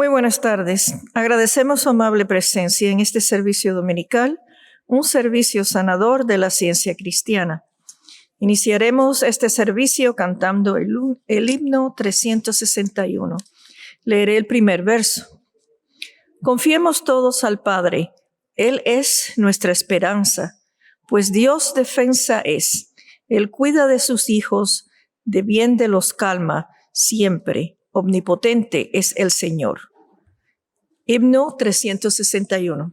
Muy buenas tardes. Agradecemos su amable presencia en este servicio dominical, un servicio sanador de la ciencia cristiana. Iniciaremos este servicio cantando el himno 361. Leeré el primer verso. Confiemos todos al Padre. Él es nuestra esperanza, pues Dios defensa es. Él cuida de sus hijos, de bien de los calma siempre. Omnipotente es el Señor. Himno 361.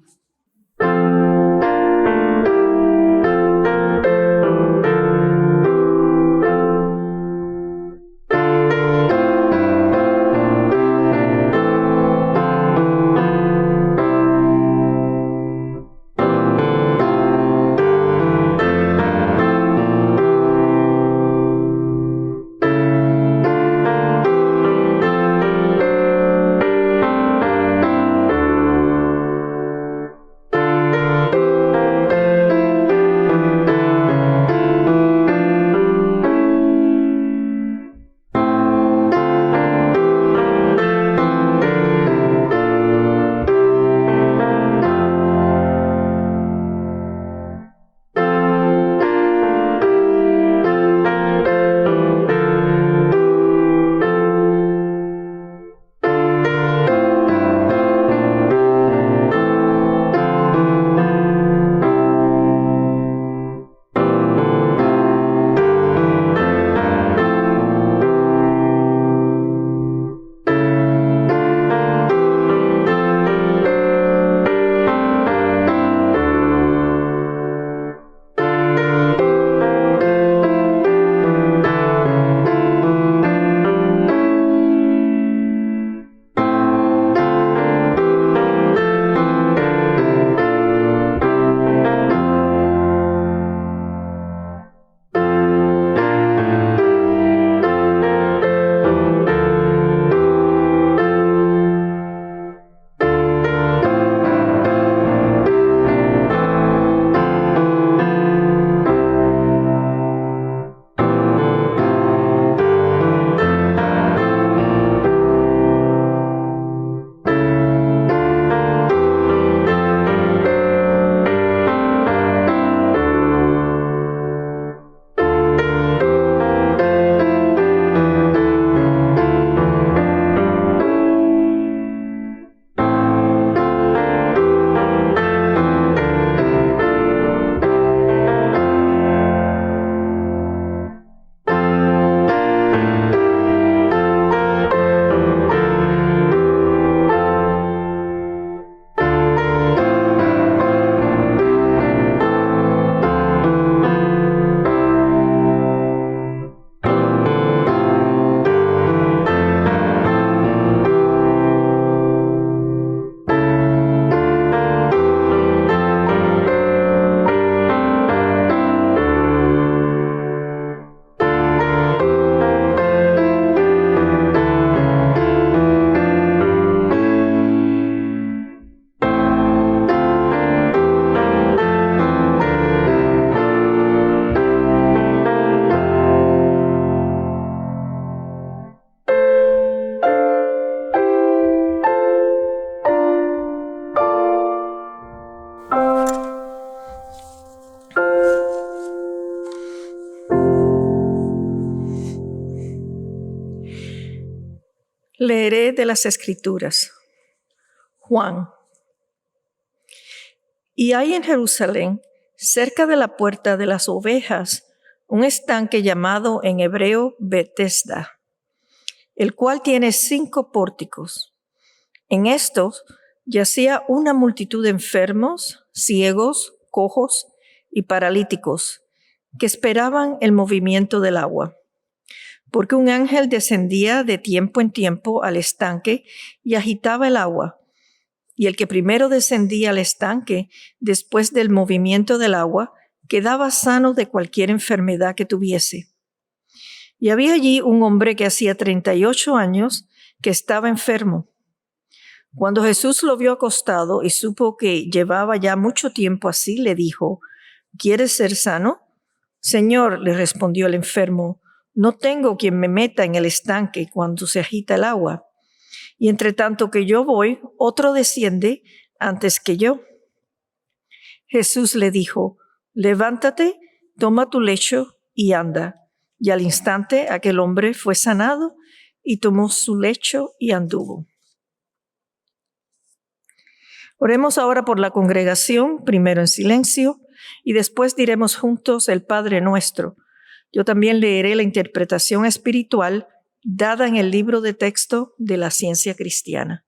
Leeré de las Escrituras. Juan. Y hay en Jerusalén, cerca de la puerta de las ovejas, un estanque llamado en hebreo Betesda, el cual tiene 5 pórticos. En estos yacía una multitud de enfermos, ciegos, cojos y paralíticos, que esperaban el movimiento del agua. Porque un ángel descendía de tiempo en tiempo al estanque y agitaba el agua. Y el que primero descendía al estanque, después del movimiento del agua, quedaba sano de cualquier enfermedad que tuviese. Y había allí un hombre que hacía 38 años que estaba enfermo. Cuando Jesús lo vio acostado y supo que llevaba ya mucho tiempo así, le dijo: ¿Quieres ser sano? Señor, le respondió el enfermo, no tengo quien me meta en el estanque cuando se agita el agua. y entre tanto que yo voy, otro desciende antes que yo. Jesús le dijo, levántate, toma tu lecho y anda. Y al instante aquel hombre fue sanado y tomó su lecho y anduvo. Oremos ahora por la congregación, primero en silencio, y después diremos juntos el Padre Nuestro. Yo también leeré la interpretación espiritual dada en el libro de texto de la ciencia cristiana.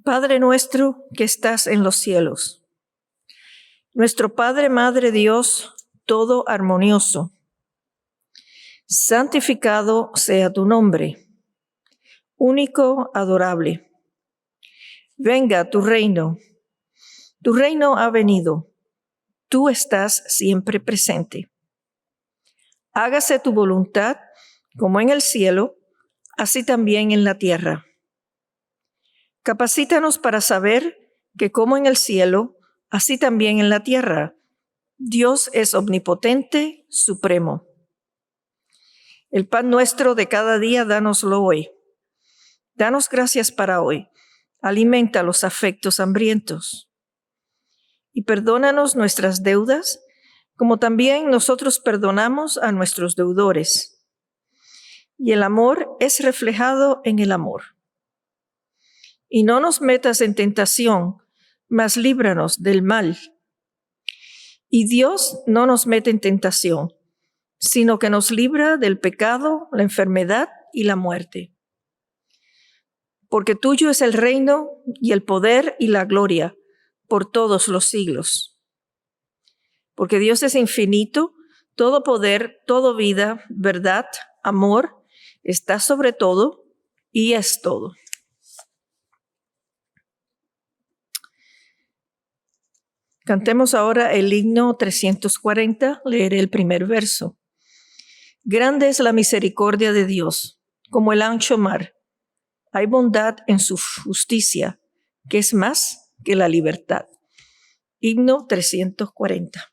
Padre nuestro que estás en los cielos, nuestro Padre, Madre Dios, todo armonioso, santificado sea tu nombre, único, adorable. Venga tu reino ha venido, tú estás siempre presente. Hágase tu voluntad, como en el cielo, así también en la tierra. Capacítanos para saber que como en el cielo, así también en la tierra, Dios es omnipotente, supremo. El pan nuestro de cada día, dánoslo hoy. Danos gracias para hoy. Alimenta los afectos hambrientos. Y perdónanos nuestras deudas, como también nosotros perdonamos a nuestros deudores. Y el amor es reflejado en el amor. Y no nos metas en tentación, mas líbranos del mal. Y Dios no nos mete en tentación, sino que nos libra del pecado, la enfermedad y la muerte. Porque tuyo es el reino y el poder y la gloria por todos los siglos. Porque Dios es infinito, todo poder, toda vida, verdad, amor, está sobre todo y es todo. Cantemos ahora el himno 340, leeré el primer verso. Grande es la misericordia de Dios, como el ancho mar. Hay bondad en su justicia, que es más que la libertad. Himno 340.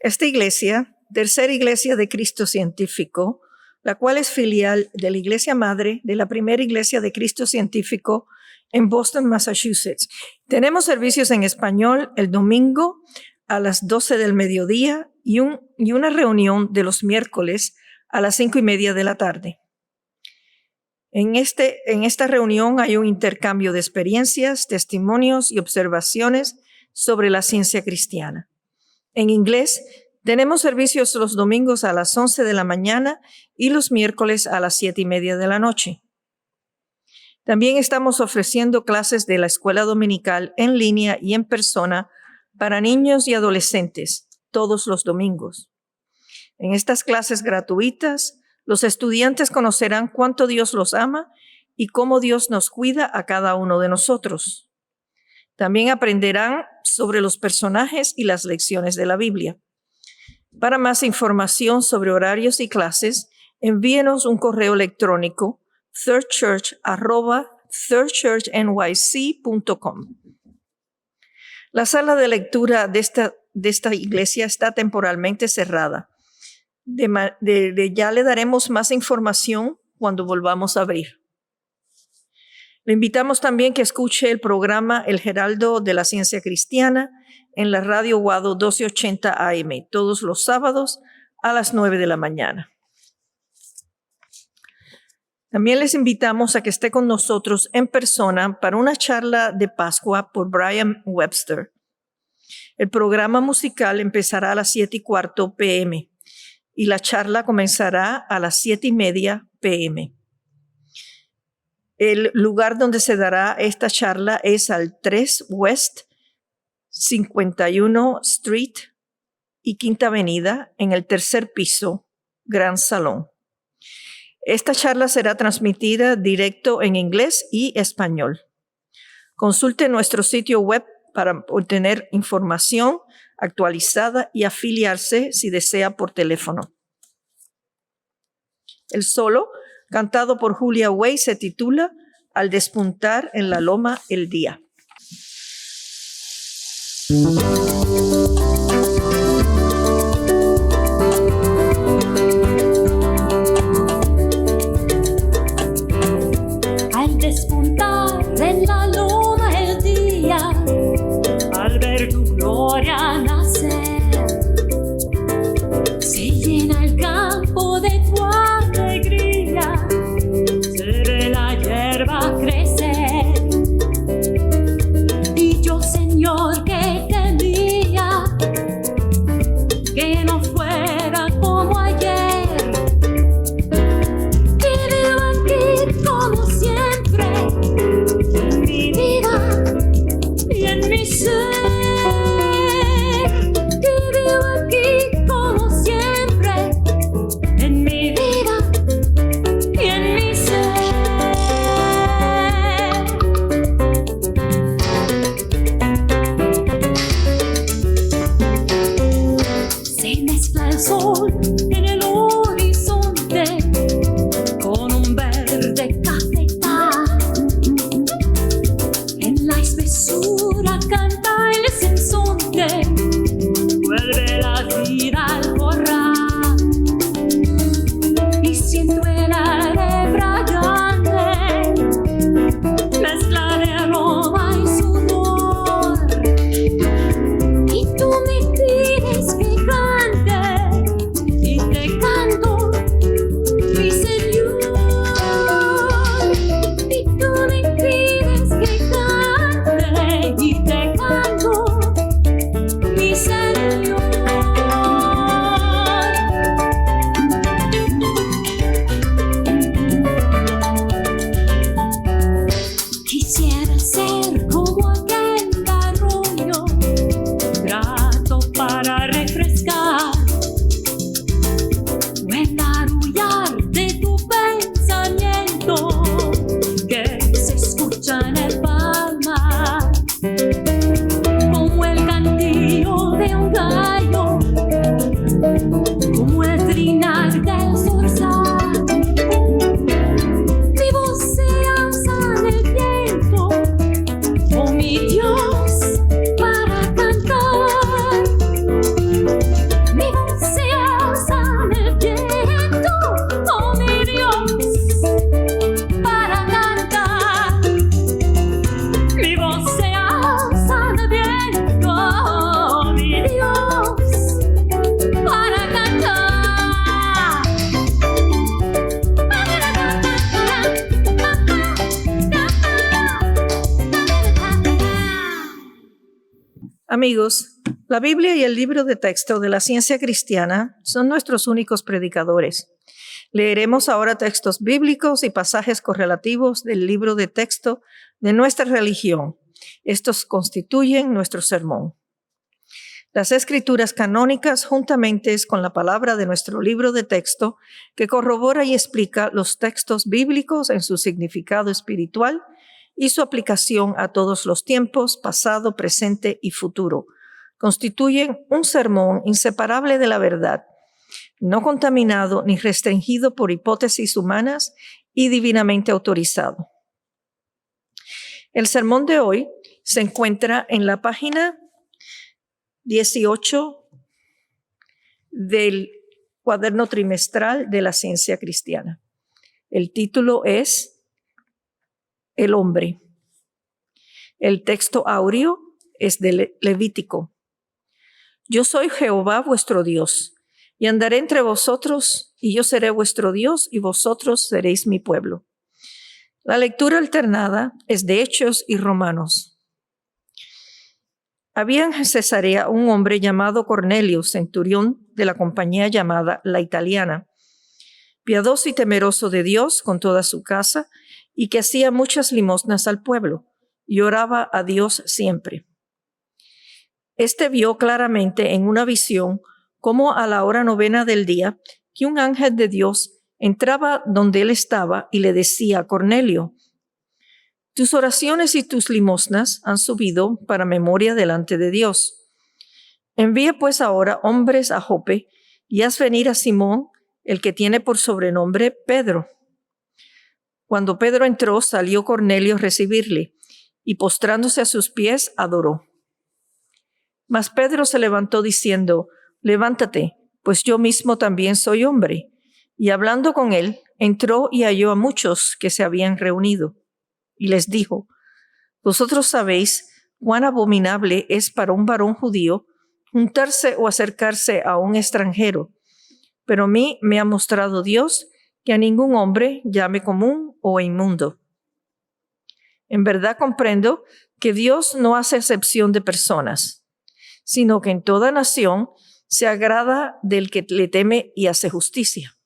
Esta iglesia, tercera iglesia de Cristo Científico, la cual es filial de la iglesia madre de la primera iglesia de Cristo Científico en Boston, Massachusetts. Tenemos servicios en español el domingo a las 12 del mediodía y una reunión de los miércoles a las 5:30 de la tarde. En esta reunión hay un intercambio de experiencias, testimonios y observaciones sobre la ciencia cristiana. En inglés, tenemos servicios los domingos a las 11 de la mañana y los miércoles a las 7:30 de la noche. También estamos ofreciendo clases de la escuela dominical en línea y en persona para niños y adolescentes todos los domingos. En estas clases gratuitas Los estudiantes conocerán cuánto Dios los ama y cómo Dios nos cuida a cada uno de nosotros. También aprenderán sobre los personajes y las lecciones de la Biblia. Para más información sobre horarios y clases, envíenos un correo electrónico thirdchurch@thirdchurchnyc.com. La sala de lectura de esta iglesia está temporalmente cerrada. Ya le daremos más información cuando volvamos a abrir. Le invitamos también que escuche el programa El Heraldo de la Ciencia Cristiana en la Radio Guado 1280 AM, todos los sábados a las 9 de la mañana. También les invitamos a que esté con nosotros en persona para una charla de Pascua por Brian Webster. El programa musical empezará a las 7:15 p.m. y la charla comenzará a las 7:30 p.m. El lugar donde se dará esta charla es al 3 West 51 Street y Quinta Avenida en el tercer piso, Gran Salón. Esta charla será transmitida directo en inglés y español. Consulte nuestro sitio web para obtener información actualizada y afiliarse si desea por teléfono. El solo, cantado por Julia Way, se titula Al despuntar en la loma el día. Al despuntar en la loma el día, al ver tu gloria nacer, se llena el campo de tu alegría, se ve la hierba crecer. Y yo, Señor, que temía que no fuera como ayer, que veo aquí como siempre, en mi vida y en mi ser, que veo aquí como siempre, en mi vida y en mi ser. Se mezcla el sol en el horizonte con un verde cafetal. En la espesura canta el sinsonte, vuelve la vida al corral. Y siento el aire fragante, mezcla de aroma y sudor. Y tú me pides que cante, y te canto, mi Señor. Y tú me pides que cante, y te canto, mi Señor. Quisiera ser como aquel arroyo, grato para refrescar, o el arrullar de tu pensamiento que se escucha en el palmar, como el cantillo de un gallo, como el trinar del zorzal. Mi voz se alza en el viento, oh mi Dios, para cantar. Mi voz se alza en el viento, oh mi Dios, para cantar. Mi voz se alza en el viento, oh mi Dios, para cantar. Amigos, la Biblia y el libro de texto de la ciencia cristiana son nuestros únicos predicadores. Leeremos ahora textos bíblicos y pasajes correlativos del libro de texto de nuestra religión. Estos constituyen nuestro sermón. Las escrituras canónicas, juntamente con la palabra de nuestro libro de texto, que corrobora y explica los textos bíblicos en su significado espiritual y su aplicación a todos los tiempos, pasado, presente y futuro, constituyen un sermón inseparable de la verdad, no contaminado ni restringido por hipótesis humanas y divinamente autorizado. El sermón de hoy se encuentra en la página 18 del cuaderno trimestral de la ciencia cristiana. El título es El hombre. El texto áureo es de Levítico. Yo soy Jehová vuestro Dios, y andaré entre vosotros, y yo seré vuestro Dios, y vosotros seréis mi pueblo. La lectura alternada es de Hechos y Romanos. Había en Cesarea un hombre llamado Cornelio, centurión de la compañía llamada La Italiana, piadoso y temeroso de Dios con toda su casa, y que hacía muchas limosnas al pueblo, y oraba a Dios siempre. Este vio claramente en una visión, como a la hora 9 del día, que un ángel de Dios entraba donde él estaba y le decía: Cornelio, tus oraciones y tus limosnas han subido para memoria delante de Dios. Envía pues ahora hombres a Jope y haz venir a Simón, el que tiene por sobrenombre Pedro. Cuando Pedro entró, salió Cornelio a recibirle, y postrándose a sus pies, adoró. Mas Pedro se levantó diciendo: Levántate, pues yo mismo también soy hombre. Y hablando con él, entró y halló a muchos que se habían reunido. Y les dijo: Vosotros sabéis cuán abominable es para un varón judío juntarse o acercarse a un extranjero, pero a mí me ha mostrado Dios que a ningún hombre llame común o inmundo. En verdad comprendo que Dios no hace excepción de personas, sino que en toda nación se agrada del que le teme y hace justicia.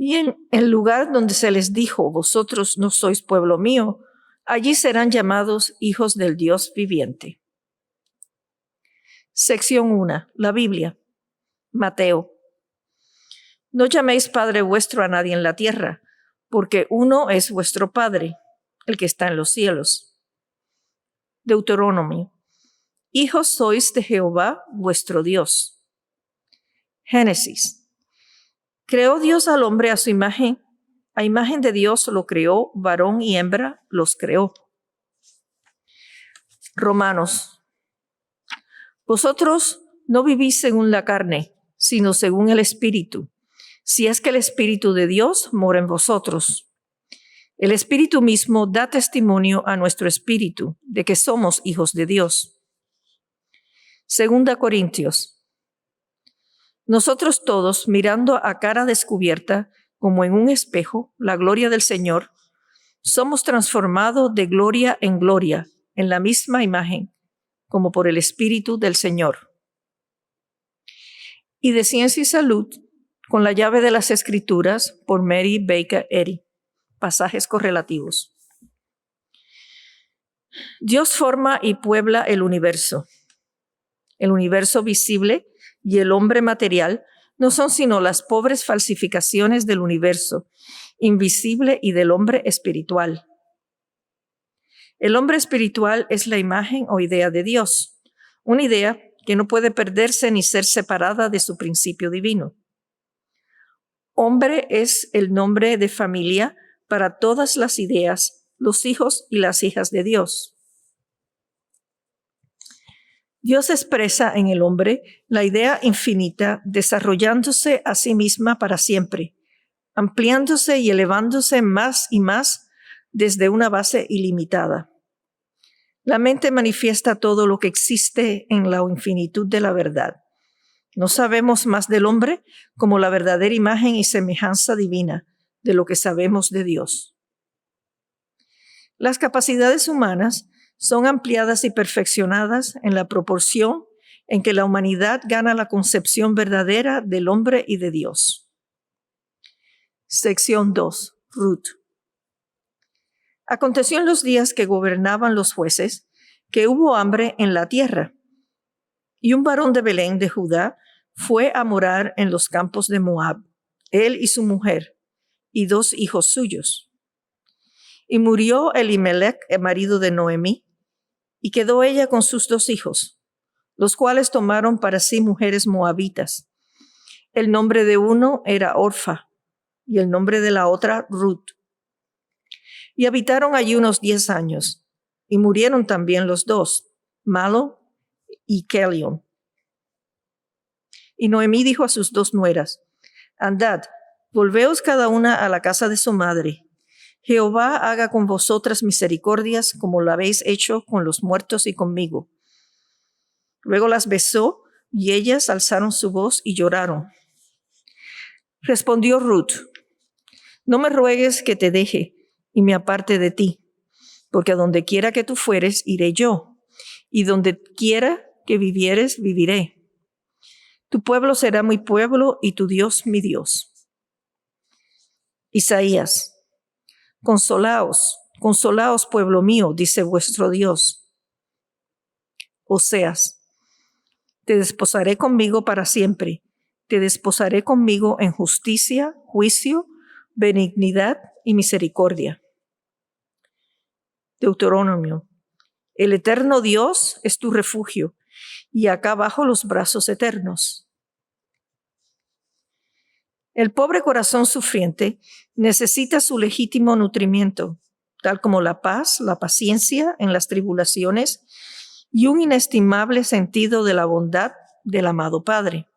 Y en el lugar donde se les dijo: vosotros no sois pueblo mío, allí serán llamados hijos del Dios viviente. Sección 1. La Biblia. Mateo. No llaméis Padre vuestro a nadie en la tierra, porque uno es vuestro Padre, el que está en los cielos. Deuteronomio. Hijos sois de Jehová vuestro Dios. Génesis. Creó Dios al hombre a su imagen. A imagen de Dios lo creó, varón y hembra los creó. Romanos. Vosotros no vivís según la carne, sino según el Espíritu, si es que el Espíritu de Dios mora en vosotros. El Espíritu mismo da testimonio a nuestro espíritu de que somos hijos de Dios. 2 Corintios. Nosotros todos, mirando a cara descubierta, como en un espejo, la gloria del Señor, somos transformados de gloria en gloria, en la misma imagen, como por el Espíritu del Señor. Y de Ciencia y Salud, con la llave de las Escrituras, por Mary Baker Eddy. Pasajes correlativos. Dios forma y puebla el universo. El universo visible y el hombre material no son sino las pobres falsificaciones del universo invisible y del hombre espiritual. El hombre espiritual es la imagen o idea de Dios, una idea que no puede perderse ni ser separada de su principio divino. Hombre es el nombre de familia para todas las ideas, los hijos y las hijas de Dios. Dios expresa en el hombre la idea infinita, desarrollándose a sí misma para siempre, ampliándose y elevándose más y más desde una base ilimitada. La mente manifiesta todo lo que existe en la infinitud de la verdad. No sabemos más del hombre como la verdadera imagen y semejanza divina de lo que sabemos de Dios. Las capacidades humanas son ampliadas y perfeccionadas en la proporción en que la humanidad gana la concepción verdadera del hombre y de Dios. Sección 2. Ruth. Aconteció en los días que gobernaban los jueces que hubo hambre en la tierra, Y un varón de Belén de Judá fue a morar en los campos de Moab, él y su mujer, y 2 hijos suyos. Y murió Elimelech, el marido de Noemí, y quedó ella con sus 2 hijos, los cuales tomaron para sí mujeres moabitas. El nombre de uno era Orfa, y el nombre de la otra Ruth. Y habitaron allí unos 10 años, y murieron también los 2, Malo y Kelion. Y Noemí dijo a sus 2 nueras: Andad, volveos cada una a la casa de su madre. Jehová haga con vosotras misericordias como lo habéis hecho con los muertos y conmigo. Luego las besó, y ellas alzaron su voz y lloraron. Respondió Ruth: No me ruegues que te deje y me aparte de ti, porque a donde quiera que tú fueres, iré yo, y donde quiera que vivieres, viviré. Tu pueblo será mi pueblo y tu Dios mi Dios. Isaías: Consolaos, consolaos, pueblo mío, dice vuestro Dios. Oseas: Te desposaré conmigo para siempre, te desposaré conmigo en justicia, juicio, benignidad y misericordia. Deuteronomio: El eterno Dios es tu refugio, y acá abajo los brazos eternos. El pobre corazón sufriente necesita su legítimo nutrimiento, tal como la paz, la paciencia en las tribulaciones y un inestimable sentido de la bondad del amado Padre.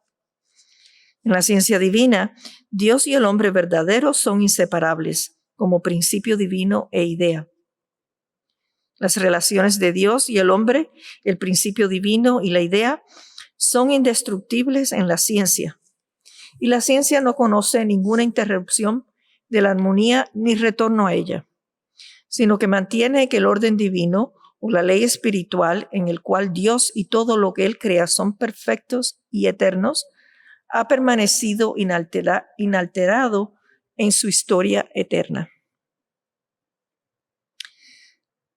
En la ciencia divina, Dios y el hombre verdadero son inseparables como principio divino e idea. Las relaciones de Dios y el hombre, el principio divino y la idea, son indestructibles en la ciencia. Y la ciencia no conoce ninguna interrupción de la armonía ni retorno a ella, sino que mantiene que el orden divino o la ley espiritual en el cual Dios y todo lo que Él crea son perfectos y eternos, ha permanecido inalterado en su historia eterna.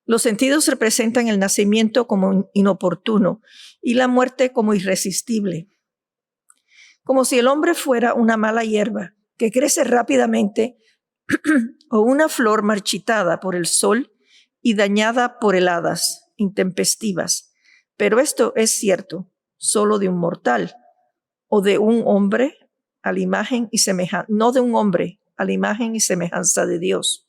Los sentidos representan el nacimiento como inoportuno y la muerte como irresistible. Como si el hombre fuera una mala hierba que crece rápidamente o una flor marchitada por el sol y dañada por heladas intempestivas. Pero esto es cierto solo de un mortal o de un hombre a la imagen y semejanza, no de un hombre a la imagen y semejanza de Dios.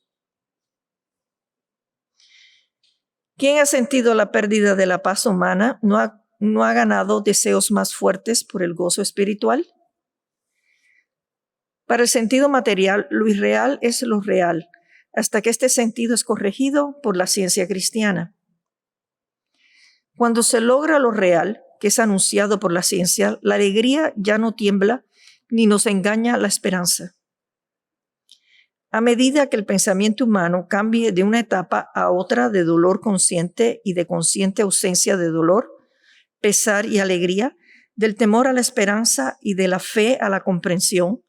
¿Quién ha sentido la pérdida de la paz humana no ha ganado deseos más fuertes por el gozo espiritual? Para el sentido material, lo irreal es lo real, hasta que este sentido es corregido por la ciencia cristiana. Cuando se logra lo real, que es anunciado por la ciencia, la alegría ya no tiembla ni nos engaña la esperanza. A medida que el pensamiento humano cambie de una etapa a otra de dolor consciente y de consciente ausencia de dolor, pesar y alegría, del temor a la esperanza y de la fe a la comprensión,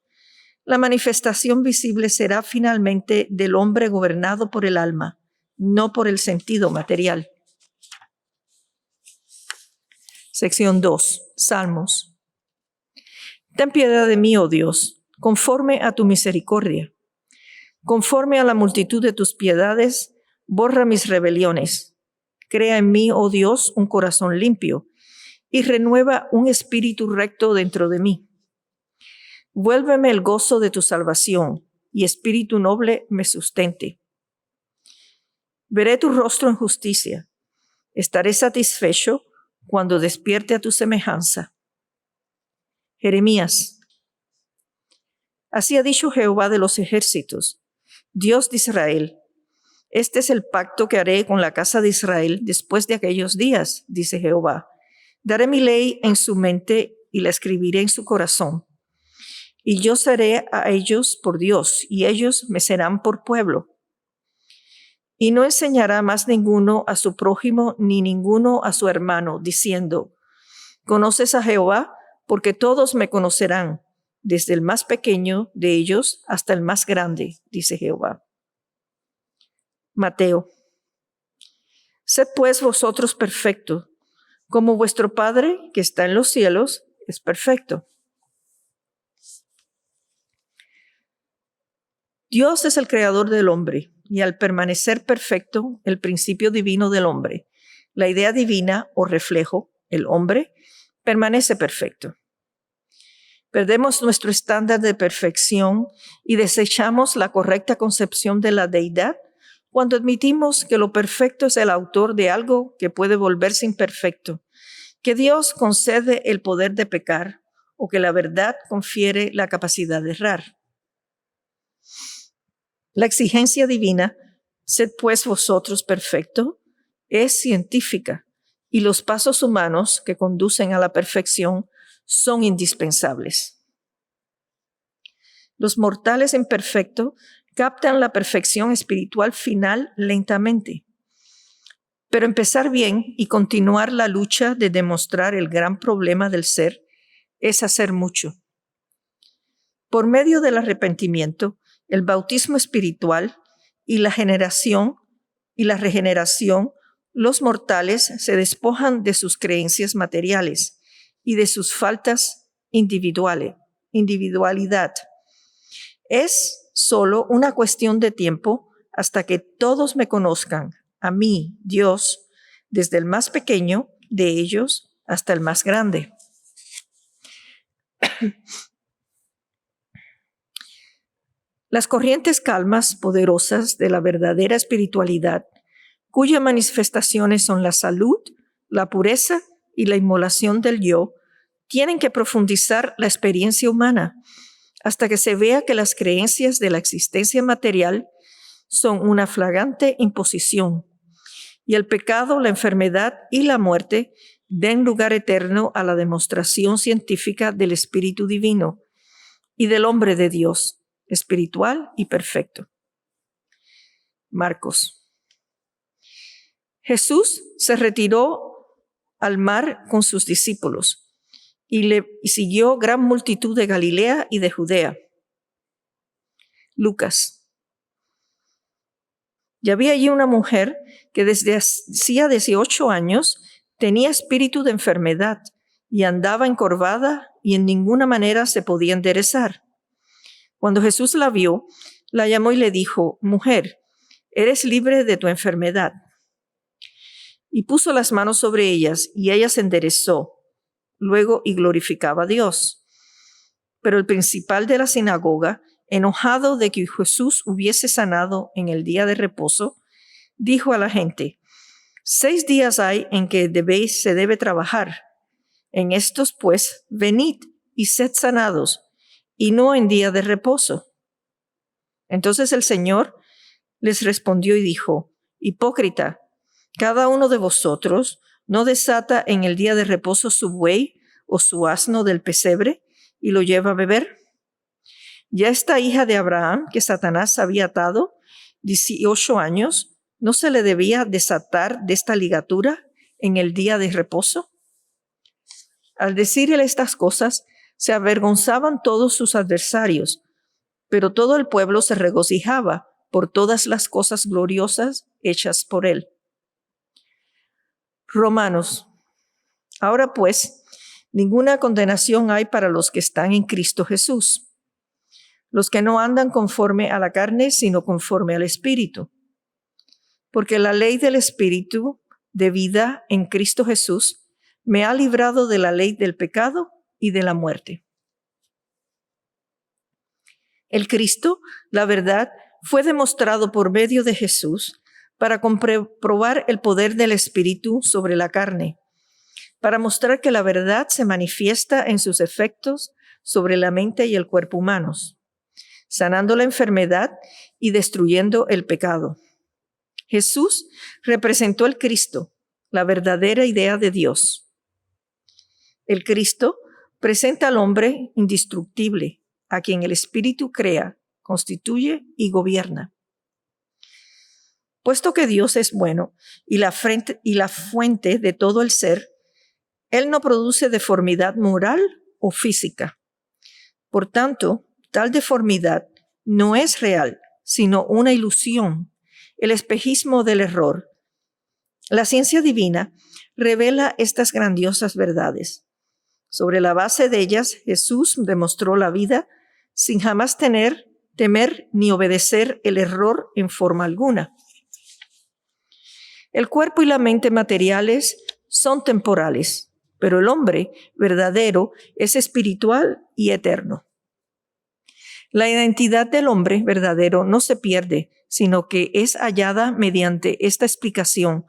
la manifestación visible será finalmente del hombre gobernado por el alma, no por el sentido material. Sección 2. Salmos. Ten piedad de mí, oh Dios, conforme a tu misericordia. Conforme a la multitud de tus piedades, borra mis rebeliones. Crea en mí, oh Dios, un corazón limpio, y renueva un espíritu recto dentro de mí. Vuélveme el gozo de tu salvación, y espíritu noble me sustente. Veré tu rostro en justicia. Estaré satisfecho cuando despierte a tu semejanza. Jeremías. Así ha dicho Jehová de los ejércitos, Dios de Israel: Este es el pacto que haré con la casa de Israel después de aquellos días, dice Jehová. Daré mi ley en su mente y la escribiré en su corazón. Y yo seré a ellos por Dios, y ellos me serán por pueblo. Y no enseñará más ninguno a su prójimo, ni ninguno a su hermano, diciendo: ¿Conoces a Jehová? Porque todos me conocerán, desde el más pequeño de ellos hasta el más grande, dice Jehová. Mateo. Sed pues vosotros perfectos, como vuestro Padre que está en los cielos es perfecto. Dios es el creador del hombre y al permanecer perfecto, el principio divino del hombre, la idea divina o reflejo, el hombre, permanece perfecto. Perdemos nuestro estándar de perfección y desechamos la correcta concepción de la deidad cuando admitimos que lo perfecto es el autor de algo que puede volverse imperfecto, que Dios concede el poder de pecar o que la verdad confiere la capacidad de errar. La exigencia divina, sed pues vosotros perfectos, es científica y los pasos humanos que conducen a la perfección son indispensables. Los mortales imperfectos captan la perfección espiritual final lentamente. Pero empezar bien y continuar la lucha de demostrar el gran problema del ser es hacer mucho. Por medio del arrepentimiento, el bautismo espiritual y la regeneración, los mortales se despojan de sus creencias materiales y de sus faltas individualidad. Es solo una cuestión de tiempo hasta que todos me conozcan, a mí, Dios, desde el más pequeño de ellos hasta el más grande. Las corrientes calmas poderosas de la verdadera espiritualidad, cuyas manifestaciones son la salud, la pureza y la inmolación del yo, tienen que profundizar la experiencia humana hasta que se vea que las creencias de la existencia material son una flagrante imposición y el pecado, la enfermedad y la muerte den lugar eterno a la demostración científica del Espíritu Divino y del hombre de Dios, espiritual y perfecto. Marcos. Jesús se retiró al mar con sus discípulos y le siguió gran multitud de Galilea y de Judea. Lucas. Y había allí una mujer que desde hacía 18 años tenía espíritu de enfermedad y andaba encorvada y en ninguna manera se podía enderezar. Cuando Jesús la vio, la llamó y le dijo: mujer, eres libre de tu enfermedad. Y puso las manos sobre ellas y ella se enderezó luego y glorificaba a Dios. Pero el principal de la sinagoga, enojado de que Jesús hubiese sanado en el día de reposo, dijo a la gente: 6 días hay en que se debe trabajar. En estos, pues, venid y sed sanados, y no en día de reposo. Entonces el Señor les respondió y dijo: hipócrita, cada uno de vosotros no desata en el día de reposo su buey o su asno del pesebre y lo lleva a beber. Ya esta hija de Abraham, que Satanás había atado 18 años, ¿no se le debía desatar de esta ligatura en el día de reposo? Al decirle estas cosas, se avergonzaban todos sus adversarios, pero todo el pueblo se regocijaba por todas las cosas gloriosas hechas por él. Romanos. Ahora pues, ninguna condenación hay para los que están en Cristo Jesús, los que no andan conforme a la carne, sino conforme al Espíritu. Porque la ley del Espíritu de vida en Cristo Jesús me ha librado de la ley del pecado y de la muerte. El Cristo, la verdad, fue demostrado por medio de Jesús para comprobar el poder del Espíritu sobre la carne, para mostrar que la verdad se manifiesta en sus efectos sobre la mente y el cuerpo humanos, sanando la enfermedad y destruyendo el pecado. Jesús representó el Cristo, la verdadera idea de Dios. El Cristo presenta al hombre indestructible, a quien el Espíritu crea, constituye y gobierna. Puesto que Dios es bueno y la fuente de todo el ser, Él no produce deformidad moral o física. Por tanto, tal deformidad no es real, sino una ilusión, el espejismo del error. La ciencia divina revela estas grandiosas verdades. Sobre la base de ellas, Jesús demostró la vida sin jamás temer ni obedecer el error en forma alguna. El cuerpo y la mente materiales son temporales, pero el hombre verdadero es espiritual y eterno. La identidad del hombre verdadero no se pierde, sino que es hallada mediante esta explicación,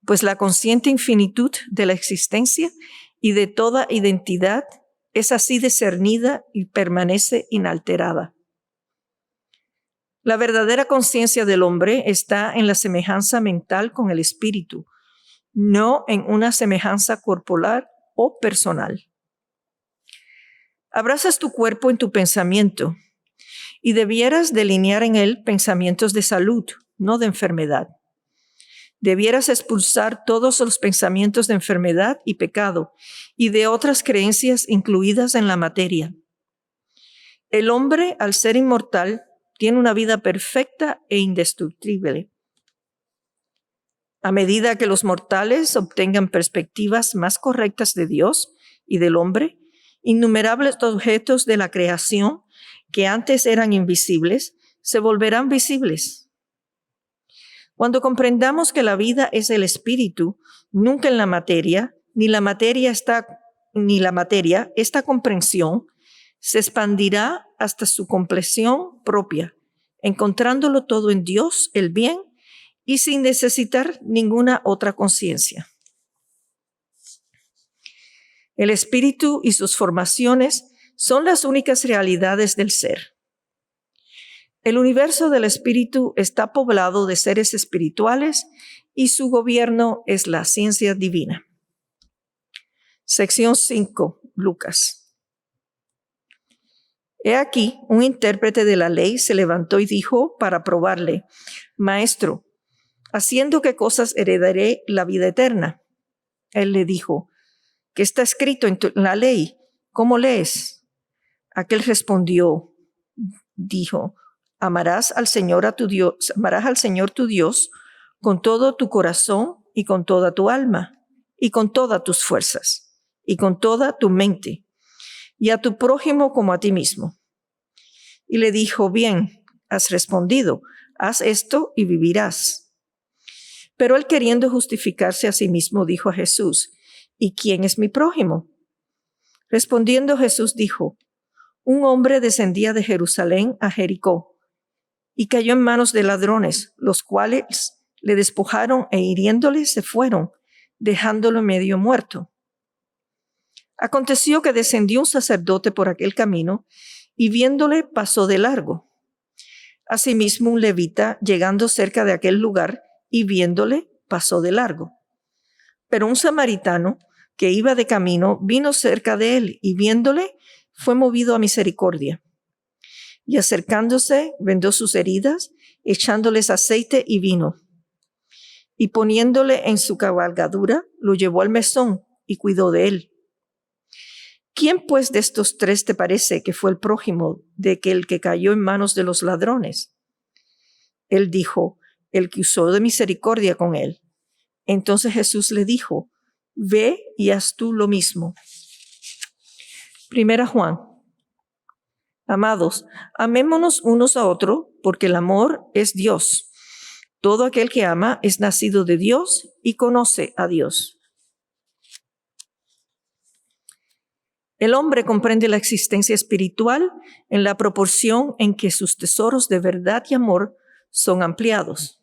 pues la consciente infinitud de la existencia y de toda identidad es así discernida y permanece inalterada. La verdadera conciencia del hombre está en la semejanza mental con el espíritu, no en una semejanza corporal o personal. Abrazas tu cuerpo en tu pensamiento y debieras delinear en él pensamientos de salud, no de enfermedad. Debieras expulsar todos los pensamientos de enfermedad y pecado y de otras creencias incluidas en la materia. El hombre, al ser inmortal, tiene una vida perfecta e indestructible. A medida que los mortales obtengan perspectivas más correctas de Dios y del hombre, innumerables objetos de la creación que antes eran invisibles se volverán visibles. Cuando comprendamos que la vida es el espíritu, nunca en la materia, esta comprensión se expandirá hasta su compleción propia, encontrándolo todo en Dios, el bien, y sin necesitar ninguna otra conciencia. El espíritu y sus formaciones son las únicas realidades del ser. El universo del espíritu está poblado de seres espirituales y su gobierno es la ciencia divina. Sección 5, Lucas. He aquí, un intérprete de la ley se levantó y dijo para probarle: Maestro, ¿haciendo qué cosas heredaré la vida eterna? Él le dijo: ¿qué está escrito en la ley? ¿Cómo lees? Aquel respondió, dijo: amarás al Señor tu Dios con todo tu corazón y con toda tu alma y con todas tus fuerzas y con toda tu mente, y a tu prójimo como a ti mismo. Y le dijo: bien, has respondido, haz esto y vivirás. Pero él, queriendo justificarse a sí mismo, dijo a Jesús: ¿y quién es mi prójimo? Respondiendo Jesús dijo: un hombre descendía de Jerusalén a Jericó y cayó en manos de ladrones, los cuales le despojaron e hiriéndole se fueron, dejándolo medio muerto. Aconteció que descendió un sacerdote por aquel camino y viéndole pasó de largo. Asimismo un levita, llegando cerca de aquel lugar y viéndole, pasó de largo. Pero un samaritano que iba de camino vino cerca de él y viéndole fue movido a misericordia. Y acercándose, vendó sus heridas, echándoles aceite y vino. Y poniéndole en su cabalgadura, lo llevó al mesón y cuidó de él. ¿Quién pues de estos tres te parece que fue el prójimo de el que cayó en manos de los ladrones? Él dijo: el que usó de misericordia con él. Entonces Jesús le dijo: ve y haz tú lo mismo. 1 Juan. Amados, amémonos unos a otros, porque el amor es Dios. Todo aquel que ama es nacido de Dios y conoce a Dios. El hombre comprende la existencia espiritual en la proporción en que sus tesoros de verdad y amor son ampliados.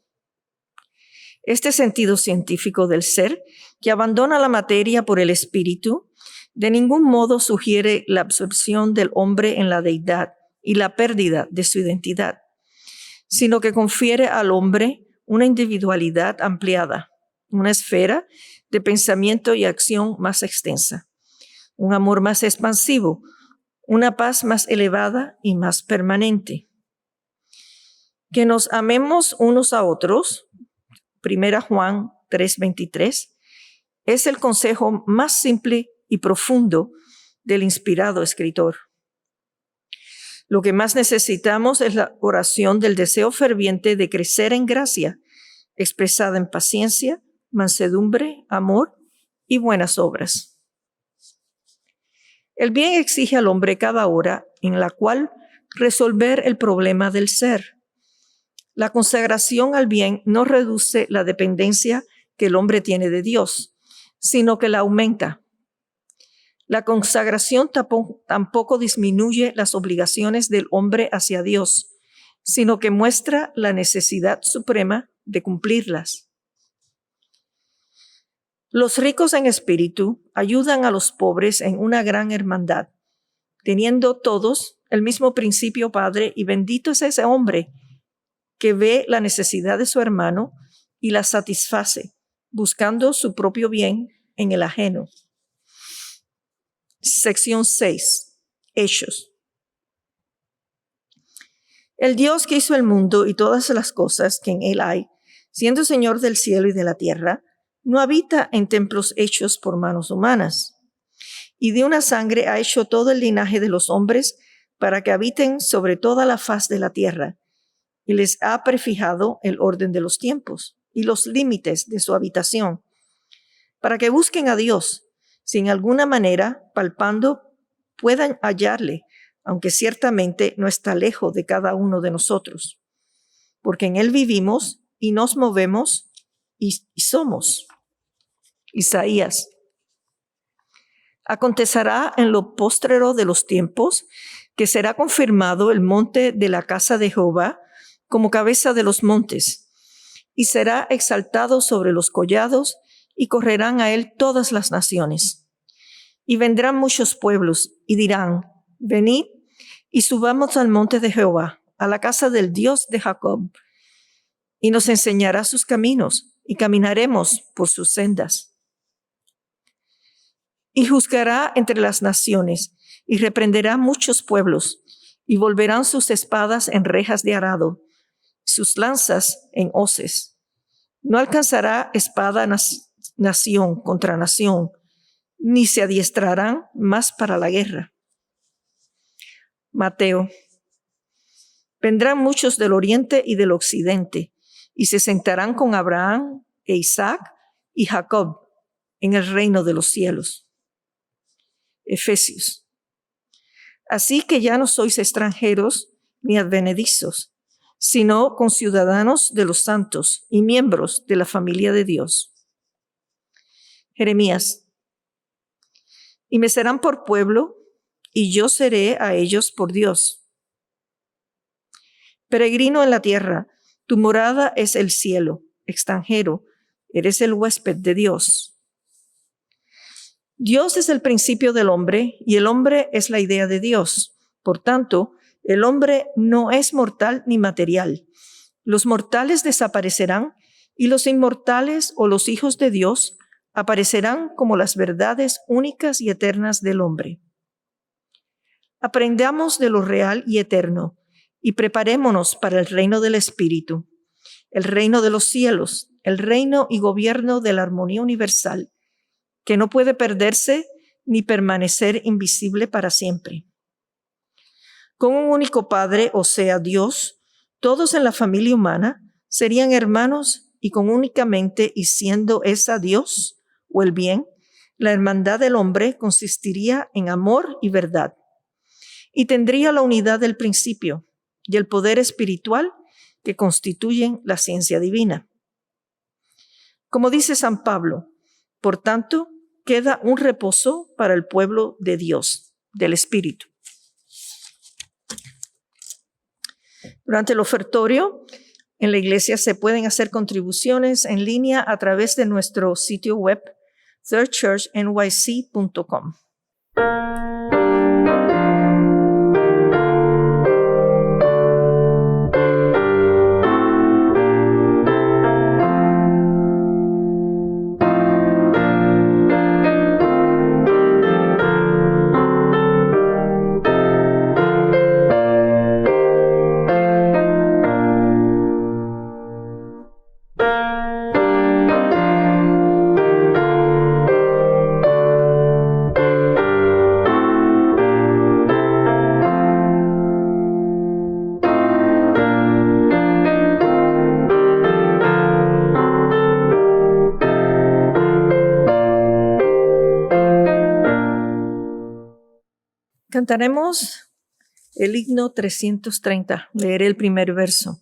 Este sentido científico del ser, que abandona la materia por el espíritu, de ningún modo sugiere la absorción del hombre en la deidad y la pérdida de su identidad, sino que confiere al hombre una individualidad ampliada, una esfera de pensamiento y acción más extensa, un amor más expansivo, una paz más elevada y más permanente. Que nos amemos unos a otros, 1 Juan 3:23, es el consejo más simple y profundo del inspirado escritor. Lo que más necesitamos es la oración del deseo ferviente de crecer en gracia, expresada en paciencia, mansedumbre, amor y buenas obras. El bien exige al hombre cada hora en la cual resolver el problema del ser. La consagración al bien no reduce la dependencia que el hombre tiene de Dios, sino que la aumenta. La consagración tampoco disminuye las obligaciones del hombre hacia Dios, sino que muestra la necesidad suprema de cumplirlas. Los ricos en espíritu ayudan a los pobres en una gran hermandad, teniendo todos el mismo principio Padre, y bendito es ese hombre que ve la necesidad de su hermano y la satisface, buscando su propio bien en el ajeno. Sección 6. Hechos. El Dios que hizo el mundo y todas las cosas que en él hay, siendo Señor del cielo y de la tierra, no habita en templos hechos por manos humanas. Y de una sangre ha hecho todo el linaje de los hombres para que habiten sobre toda la faz de la tierra, y les ha prefijado el orden de los tiempos y los límites de su habitación, para que busquen a Dios, si en alguna manera, palpando, puedan hallarle, aunque ciertamente no está lejos de cada uno de nosotros, porque en él vivimos y nos movemos y somos. Isaías. Acontecerá en lo postrero de los tiempos que será confirmado el monte de la casa de Jehová como cabeza de los montes, y será exaltado sobre los collados, y correrán a él todas las naciones. Y vendrán muchos pueblos, y dirán: venid, y subamos al monte de Jehová, a la casa del Dios de Jacob, y nos enseñará sus caminos, y caminaremos por sus sendas. Y juzgará entre las naciones, y reprenderá muchos pueblos, y volverán sus espadas en rejas de arado, sus lanzas en hoces. No alcanzará espada nación contra nación, ni se adiestrarán más para la guerra. Mateo. Vendrán muchos del oriente y del occidente, y se sentarán con Abraham e Isaac y Jacob en el reino de los cielos. Efesios. Así que ya no sois extranjeros ni advenedizos, sino conciudadanos de los santos y miembros de la familia de Dios. Jeremías. Y me serán por pueblo, y yo seré a ellos por Dios. Peregrino en la tierra, tu morada es el cielo. Extranjero, eres el huésped de Dios. Dios es el principio del hombre, y el hombre es la idea de Dios. Por tanto, el hombre no es mortal ni material. Los mortales desaparecerán, y los inmortales o los hijos de Dios aparecerán como las verdades únicas y eternas del hombre. Aprendamos de lo real y eterno, y preparémonos para el reino del Espíritu, el reino de los cielos, el reino y gobierno de la armonía universal, que no puede perderse ni permanecer invisible para siempre. Con un único Padre, o sea, Dios, todos en la familia humana serían hermanos, y con únicamente y siendo esa Dios o el bien, la hermandad del hombre consistiría en amor y verdad, y tendría la unidad del principio y el poder espiritual que constituyen la ciencia divina. Como dice San Pablo, por tanto, queda un reposo para el pueblo de Dios, del Espíritu. Durante el ofertorio, en la iglesia se pueden hacer contribuciones en línea a través de nuestro sitio web, thirdchurchnyc.com. Cantaremos el himno 330. Leeré el primer verso.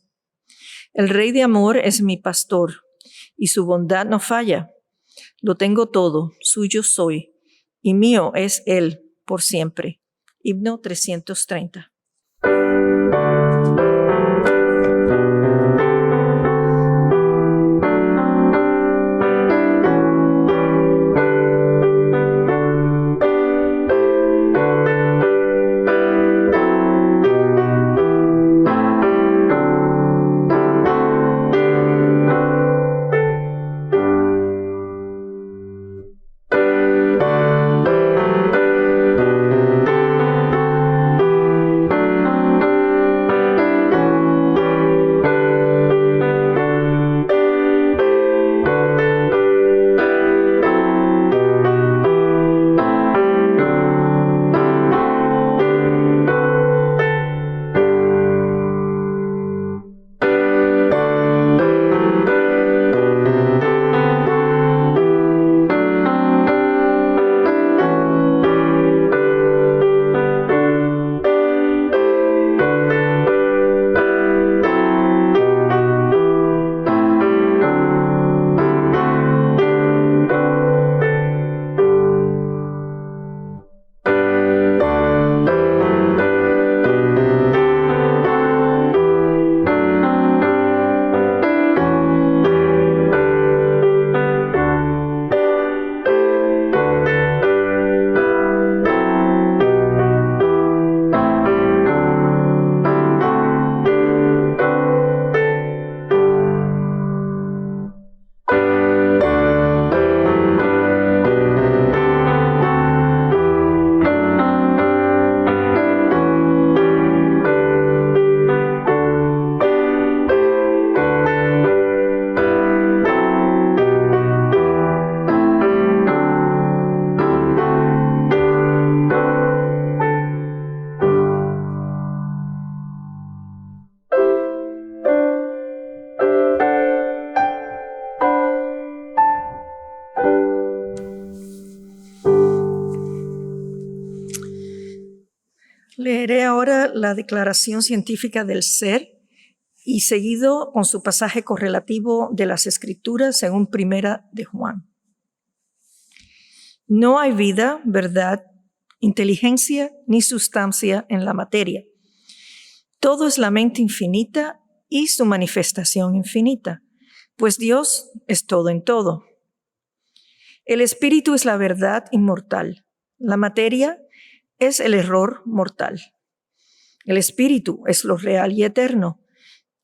El Rey de amor es mi pastor, y su bondad no falla. Lo tengo todo, suyo soy, y mío es él por siempre. Himno 330. Leeré ahora la declaración científica del ser y seguido con su pasaje correlativo de las Escrituras según Primera de Juan. No hay vida, verdad, inteligencia ni sustancia en la materia. Todo es la mente infinita y su manifestación infinita, pues Dios es todo en todo. El espíritu es la verdad inmortal. La materia es el error mortal. El espíritu es lo real y eterno.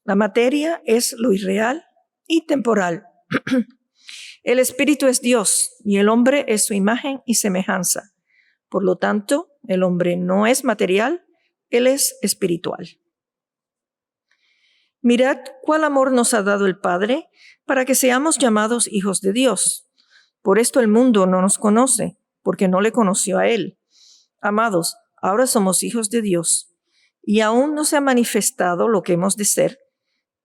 La materia es lo irreal y temporal. El espíritu es Dios y el hombre es su imagen y semejanza. Por lo tanto, el hombre no es material, él es espiritual. Mirad cuál amor nos ha dado el Padre para que seamos llamados hijos de Dios. Por esto el mundo no nos conoce, porque no le conoció a él. Amados, ahora somos hijos de Dios, y aún no se ha manifestado lo que hemos de ser,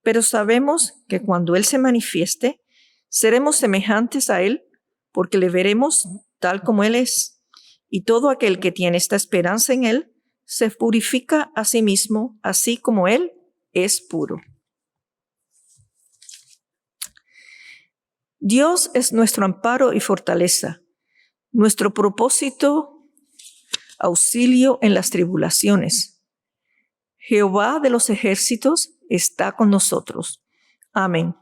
pero sabemos que cuando Él se manifieste, seremos semejantes a Él, porque le veremos tal como Él es. Y todo aquel que tiene esta esperanza en Él, se purifica a sí mismo, así como Él es puro. Dios es nuestro amparo y fortaleza, nuestro propósito, auxilio en las tribulaciones. Jehová de los ejércitos está con nosotros. Amén.